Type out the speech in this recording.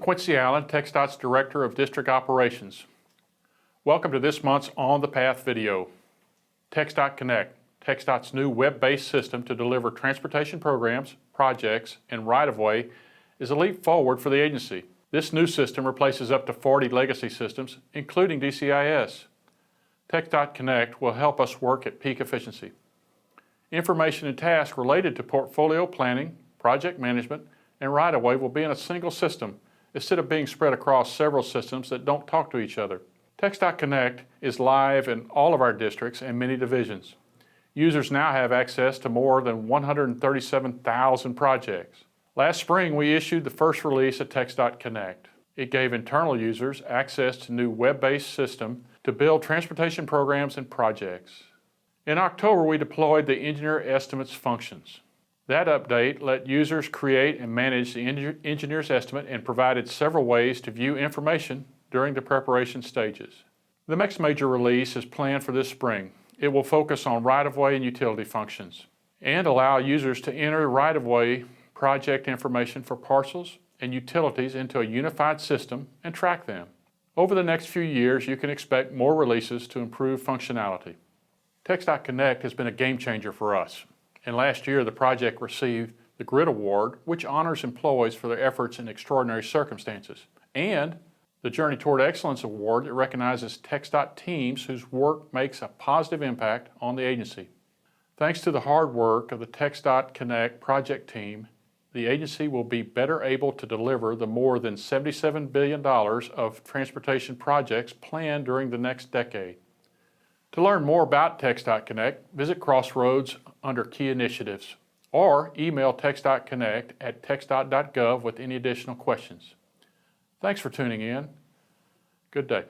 Quincy Allen, TxDOT's Director of District Operations. Welcome to this month's On the Path video. TxDOTCONNECT, TxDOT's new web-based system to deliver transportation programs, projects, and right-of-way, is a leap forward for the agency. This new system replaces up to 40 legacy systems, including DCIS. TxDOTCONNECT will help us work at peak efficiency. Information and tasks related to portfolio planning, project management, and right-of-way will be in a single system instead of being spread across several systems that don't talk to each other. TxDOTCONNECT is live in all of our districts and many divisions. Users now have access to more than 137,000 projects. Last spring, we issued the first release of TxDOTCONNECT. It gave internal users access to new web-based system to build transportation programs and projects. In October, we deployed the Engineer Estimates functions. That update let users create and manage the engineer's estimate and provided several ways to view information during the preparation stages. The next major release is planned for this spring. It will focus on right-of-way and utility functions and allow users to enter right-of-way project information for parcels and utilities into a unified system and track them. Over the next few years, you can expect more releases to improve functionality. TxDOTCONNECT has been a game changer for us. And last year, the project received the GRID Award, which honors employees for their efforts in extraordinary circumstances, and the Journey Toward Excellence Award that recognizes TxDOT teams whose work makes a positive impact on the agency. Thanks to the hard work of the TxDOTCONNECT project team, the agency will be better able to deliver the more than $77 billion of transportation projects planned during the next decade. To learn more about TxDOTCONNECT, visit Crossroads under Key Initiatives or email TxDOTCONNECT at txdot.gov with any additional questions. Thanks for tuning in. Good day.